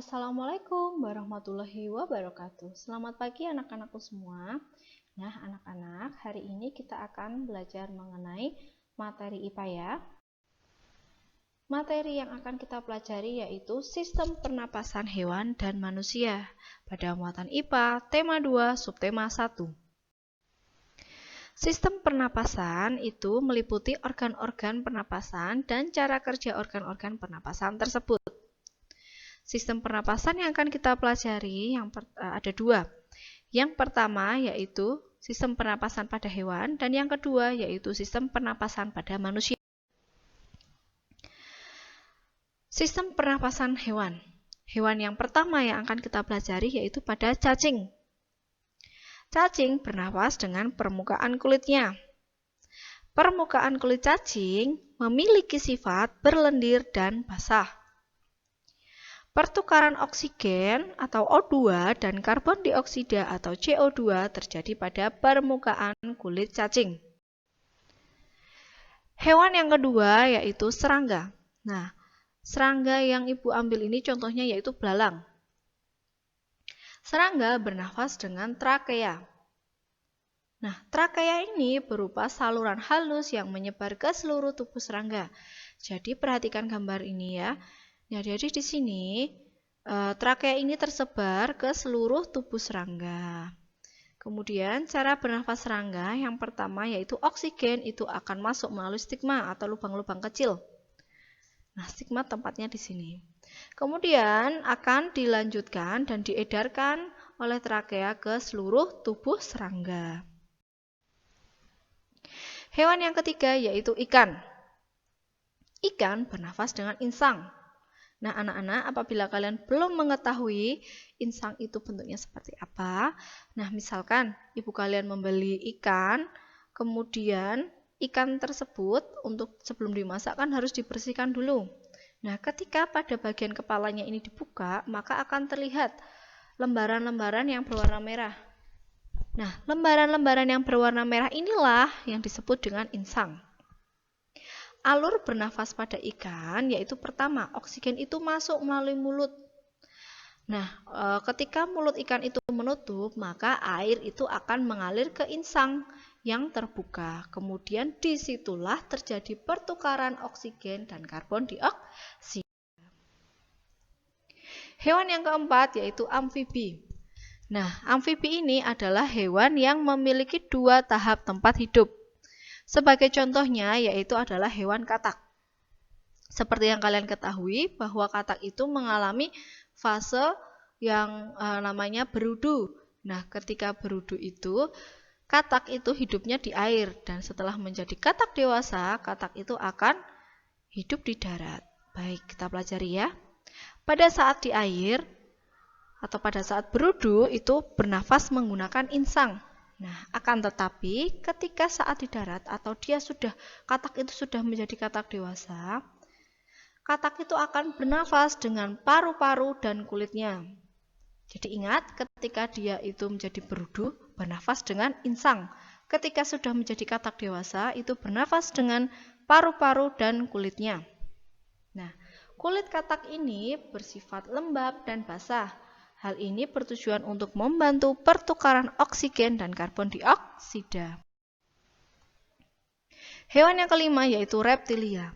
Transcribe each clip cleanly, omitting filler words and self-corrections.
Assalamualaikum warahmatullahi wabarakatuh. Selamat pagi anak-anakku semua. Nah, anak-anak, hari ini kita akan belajar mengenai materi IPA ya. Materi yang akan kita pelajari yaitu sistem pernapasan hewan dan manusia pada muatan IPA tema 2 subtema 1. Sistem pernapasan itu meliputi organ-organ pernapasan dan cara kerja organ-organ pernapasan tersebut. Sistem pernapasan yang akan kita pelajari ada dua. Yang pertama yaitu sistem pernapasan pada hewan dan yang kedua yaitu sistem pernapasan pada manusia. Sistem pernapasan hewan. Hewan yang pertama yang akan kita pelajari yaitu pada cacing. Cacing bernapas dengan permukaan kulitnya. Permukaan kulit cacing memiliki sifat berlendir dan basah. Pertukaran oksigen atau O2 dan karbon dioksida atau CO2 terjadi pada permukaan kulit cacing. Hewan yang kedua yaitu serangga. Nah, serangga yang ibu ambil ini contohnya yaitu belalang. Serangga bernafas dengan trakea. Nah, trakea ini berupa saluran halus yang menyebar ke seluruh tubuh serangga. Jadi perhatikan gambar ini ya. Ya, jadi di sini trakea ini tersebar ke seluruh tubuh serangga. Kemudian cara bernafas serangga yang pertama yaitu oksigen itu akan masuk melalui stigma atau lubang-lubang kecil. Nah, stigma tempatnya di sini. Kemudian akan dilanjutkan dan diedarkan oleh trakea ke seluruh tubuh serangga. Hewan yang ketiga yaitu ikan. Ikan bernafas dengan insang. Nah, anak-anak, apabila kalian belum mengetahui insang itu bentuknya seperti apa, nah misalkan ibu kalian membeli ikan, kemudian ikan tersebut untuk sebelum dimasak kan harus dibersihkan dulu. Nah, ketika pada bagian kepalanya ini dibuka, maka akan terlihat lembaran-lembaran yang berwarna merah. Nah, lembaran-lembaran yang berwarna merah inilah yang disebut dengan insang. Alur bernafas pada ikan yaitu pertama, oksigen itu masuk melalui mulut. Nah, ketika mulut ikan itu menutup, maka air itu akan mengalir ke insang yang terbuka. Kemudian disitulah terjadi pertukaran oksigen dan karbon dioksida. Hewan yang keempat yaitu amfibi. Nah, amfibi ini adalah hewan yang memiliki dua tahap tempat hidup. Sebagai contohnya yaitu adalah hewan katak. Seperti yang kalian ketahui bahwa katak itu mengalami fase yang namanya berudu. Nah, ketika berudu itu, katak itu hidupnya di air dan setelah menjadi katak dewasa, katak itu akan hidup di darat. Baik, kita pelajari ya. Pada saat di air atau pada saat berudu itu bernafas menggunakan insang. Nah, akan tetapi ketika saat di darat atau katak itu sudah menjadi katak dewasa, katak itu akan bernafas dengan paru-paru dan kulitnya. Jadi ingat, ketika dia itu menjadi berudu, bernafas dengan insang. Ketika sudah menjadi katak dewasa, itu bernafas dengan paru-paru dan kulitnya. Nah, kulit katak ini bersifat lembab dan basah. Hal ini bertujuan untuk membantu pertukaran oksigen dan karbon dioksida. Hewan yang kelima yaitu reptilia.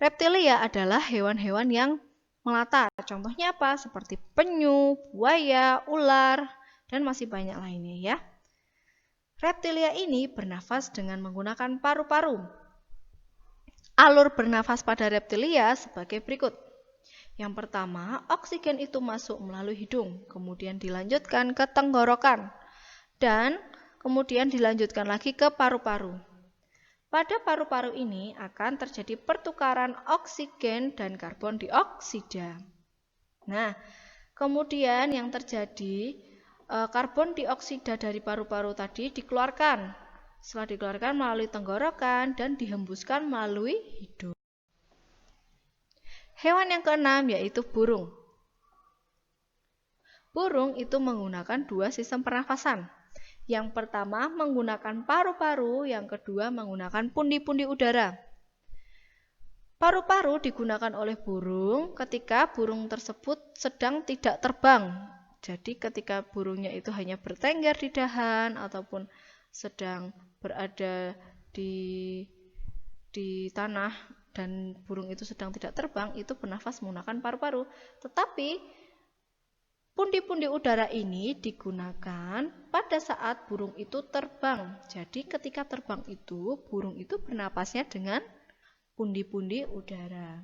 Reptilia adalah hewan-hewan yang melata. Contohnya apa? Seperti penyu, buaya, ular, dan masih banyak lainnya ya. Reptilia ini bernafas dengan menggunakan paru-paru. Alur bernafas pada reptilia sebagai berikut. Yang pertama, oksigen itu masuk melalui hidung, kemudian dilanjutkan ke tenggorokan, dan kemudian dilanjutkan lagi ke paru-paru. Pada paru-paru ini akan terjadi pertukaran oksigen dan karbon dioksida. Nah, kemudian yang terjadi, karbon dioksida dari paru-paru tadi dikeluarkan. Setelah dikeluarkan melalui tenggorokan dan dihembuskan melalui hidung. Hewan yang keenam yaitu burung. Burung itu menggunakan dua sistem pernafasan. Yang pertama menggunakan paru-paru, yang kedua menggunakan pundi-pundi udara. Paru-paru digunakan oleh burung ketika burung tersebut sedang tidak terbang. Jadi ketika burungnya itu hanya bertengger di dahan ataupun sedang berada di tanah dan burung itu sedang tidak terbang, itu bernafas menggunakan paru-paru. Tetapi pundi-pundi udara ini digunakan pada saat burung itu terbang. Jadi ketika terbang itu, burung itu bernapasnya dengan pundi-pundi udara.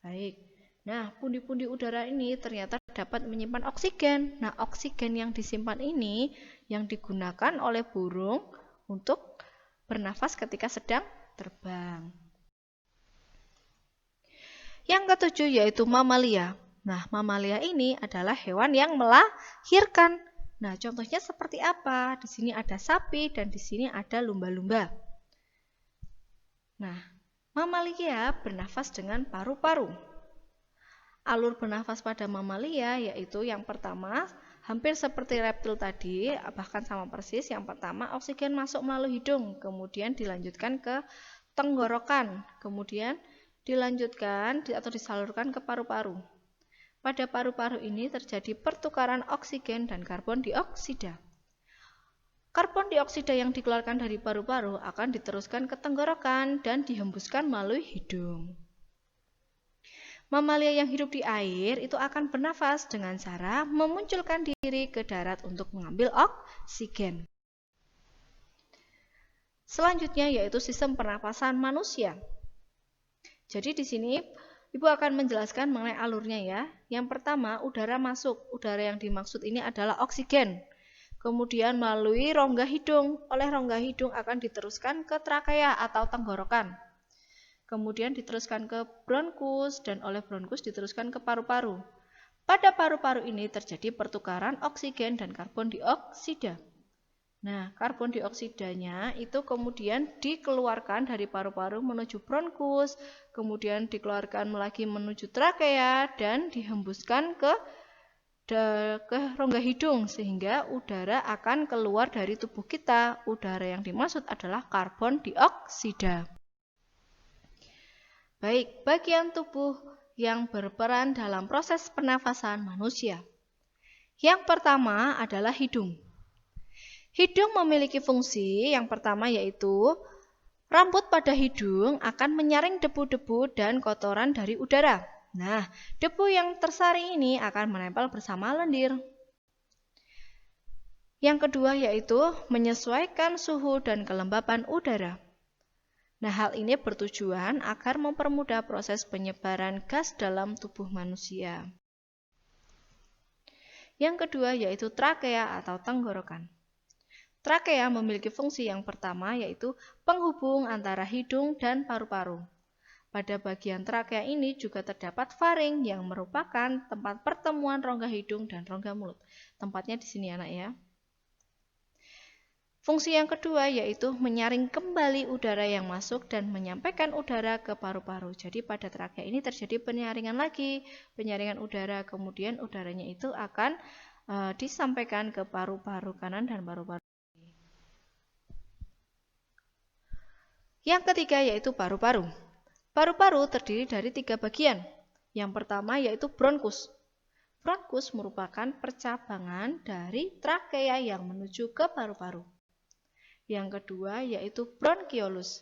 Baik. Nah, pundi-pundi udara ini ternyata dapat menyimpan oksigen. Nah, oksigen yang disimpan ini yang digunakan oleh burung untuk bernafas ketika sedang terbang. Yang ketujuh yaitu mamalia. Nah, mamalia ini adalah hewan yang melahirkan. Nah, contohnya seperti apa? Di sini ada sapi dan di sini ada lumba-lumba. Nah, mamalia bernafas dengan paru-paru. Alur bernafas pada mamalia yaitu yang pertama hampir seperti reptil tadi, bahkan sama persis. Yang pertama oksigen masuk melalui hidung, kemudian dilanjutkan ke tenggorokan, kemudian dilanjutkan atau disalurkan ke paru-paru. Pada paru-paru ini terjadi pertukaran oksigen dan karbon dioksida. Karbon dioksida yang dikeluarkan dari paru-paru akan diteruskan ke tenggorokan dan dihembuskan melalui hidung. Mamalia yang hidup di air itu akan bernafas dengan cara memunculkan diri ke darat untuk mengambil oksigen. Selanjutnya yaitu sistem pernapasan manusia. Jadi di sini Ibu akan menjelaskan mengenai alurnya ya. Yang pertama, udara masuk. Udara yang dimaksud ini adalah oksigen. Kemudian melalui rongga hidung. Oleh rongga hidung akan diteruskan ke trakea atau tenggorokan. Kemudian diteruskan ke bronkus dan oleh bronkus diteruskan ke paru-paru. Pada paru-paru ini terjadi pertukaran oksigen dan karbon dioksida. Nah, karbon dioksidanya itu kemudian dikeluarkan dari paru-paru menuju bronkus, kemudian dikeluarkan lagi menuju trakea dan dihembuskan ke rongga hidung sehingga udara akan keluar dari tubuh kita. Udara yang dimaksud adalah karbon dioksida. Baik, bagian tubuh yang berperan dalam proses pernafasan manusia. Yang pertama adalah hidung. Hidung memiliki fungsi yang pertama yaitu rambut pada hidung akan menyaring debu-debu dan kotoran dari udara. Nah, debu yang tersaring ini akan menempel bersama lendir. Yang kedua yaitu menyesuaikan suhu dan kelembapan udara. Nah, hal ini bertujuan agar mempermudah proses penyebaran gas dalam tubuh manusia. Yang kedua yaitu trakea atau tenggorokan. Trakea memiliki fungsi yang pertama yaitu penghubung antara hidung dan paru-paru. Pada bagian trakea ini juga terdapat faring yang merupakan tempat pertemuan rongga hidung dan rongga mulut. Tempatnya di sini anak ya. Fungsi yang kedua yaitu menyaring kembali udara yang masuk dan menyampaikan udara ke paru-paru. Jadi pada trakea ini terjadi penyaringan lagi, penyaringan udara, kemudian udaranya itu akan disampaikan ke paru-paru kanan dan paru-paru kiri. Yang ketiga yaitu paru-paru. Paru-paru terdiri dari 3 bagian. Yang pertama yaitu bronkus. Bronkus merupakan percabangan dari trakea yang menuju ke paru-paru. Yang kedua yaitu bronkiolus.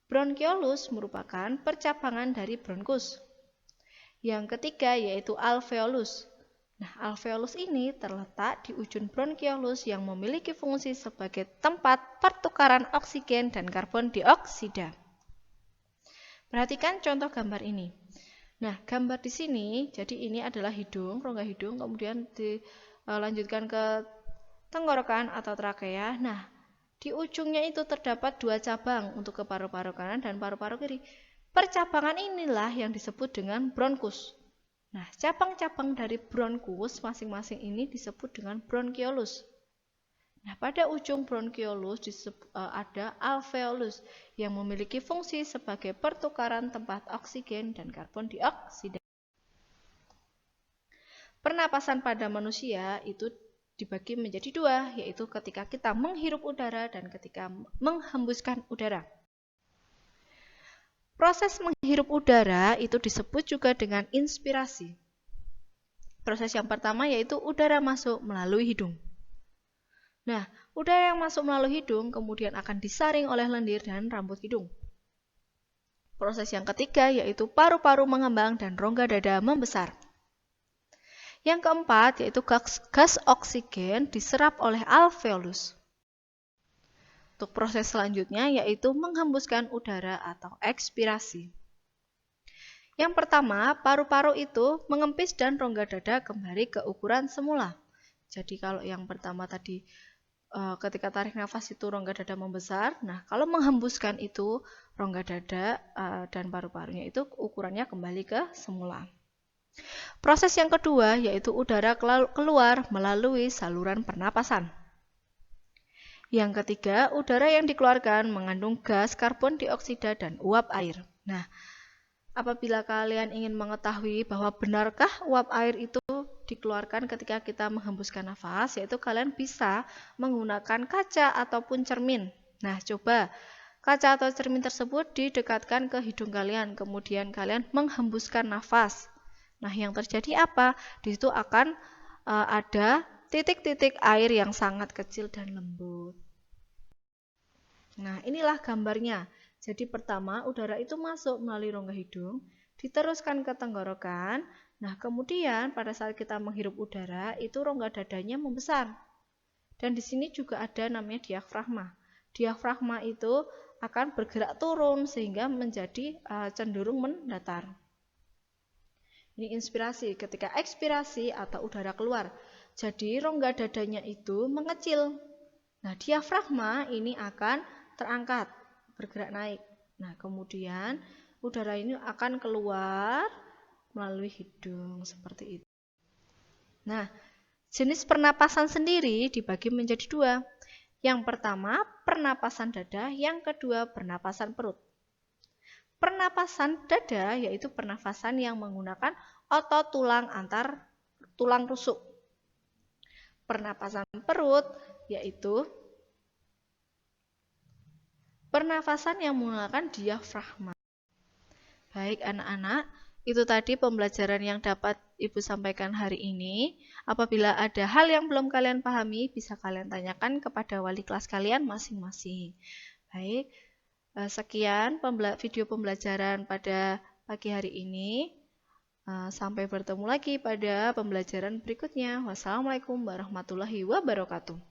Bronkiolus merupakan percabangan dari bronkus. Yang ketiga yaitu alveolus. Nah, alveolus ini terletak di ujung bronkiolus yang memiliki fungsi sebagai tempat pertukaran oksigen dan karbon dioksida. Perhatikan contoh gambar ini. Nah, gambar di sini, jadi ini adalah hidung, rongga hidung, kemudian dilanjutkan ke tenggorokan atau trakea. Nah, di ujungnya itu terdapat 2 cabang untuk ke paru-paru kanan dan paru-paru kiri. Percabangan inilah yang disebut dengan bronkus. Nah, cabang-cabang dari bronkus masing-masing ini disebut dengan bronkiolus. Nah, pada ujung bronkiolus ada alveolus yang memiliki fungsi sebagai pertukaran tempat oksigen dan karbon dioksida. Pernapasan pada manusia itu dibagi menjadi 2, yaitu ketika kita menghirup udara dan ketika menghembuskan udara. Proses menghirup udara itu disebut juga dengan inspirasi. Proses yang pertama yaitu udara masuk melalui hidung. Nah, udara yang masuk melalui hidung kemudian akan disaring oleh lendir dan rambut hidung. Proses yang ketiga yaitu paru-paru mengembang dan rongga dada membesar. Yang keempat yaitu gas oksigen diserap oleh alveolus. Untuk proses selanjutnya yaitu menghembuskan udara atau ekspirasi. Yang pertama, paru-paru itu mengempis dan rongga dada kembali ke ukuran semula. Jadi kalau yang pertama tadi ketika tarik nafas itu rongga dada membesar, nah kalau menghembuskan itu rongga dada dan paru-parunya itu ukurannya kembali ke semula. Proses yang kedua yaitu udara keluar melalui saluran pernapasan. Yang ketiga, udara yang dikeluarkan mengandung gas karbon dioksida dan uap air. Nah, apabila kalian ingin mengetahui bahwa benarkah uap air itu dikeluarkan ketika kita menghembuskan nafas, yaitu kalian bisa menggunakan kaca ataupun cermin. Nah, coba kaca atau cermin tersebut didekatkan ke hidung kalian, kemudian kalian menghembuskan nafas. Nah, yang terjadi apa? Di situ akan ada titik-titik air yang sangat kecil dan lembut. Nah, inilah gambarnya. Jadi pertama, udara itu masuk melalui rongga hidung, diteruskan ke tenggorokan. Nah, kemudian pada saat kita menghirup udara, itu rongga dadanya membesar. Dan di sini juga ada namanya diafragma. Diafragma itu akan bergerak turun sehingga menjadi cenderung mendatar. Ini inspirasi. Ketika ekspirasi atau udara keluar, jadi rongga dadanya itu mengecil. Nah, diafragma ini akan terangkat, bergerak naik. Nah, kemudian udara ini akan keluar melalui hidung seperti itu. Nah, jenis pernapasan sendiri dibagi menjadi dua. Yang pertama, pernapasan dada, yang kedua, pernapasan perut. Pernapasan dada yaitu pernapasan yang menggunakan otot tulang antar tulang rusuk. Pernapasan perut yaitu pernapasan yang menggunakan diafragma. Baik anak-anak, itu tadi pembelajaran yang dapat Ibu sampaikan hari ini. Apabila ada hal yang belum kalian pahami, bisa kalian tanyakan kepada wali kelas kalian masing-masing. Baik, sekian video pembelajaran pada pagi hari ini. Sampai bertemu lagi pada pembelajaran berikutnya. Wassalamualaikum warahmatullahi wabarakatuh.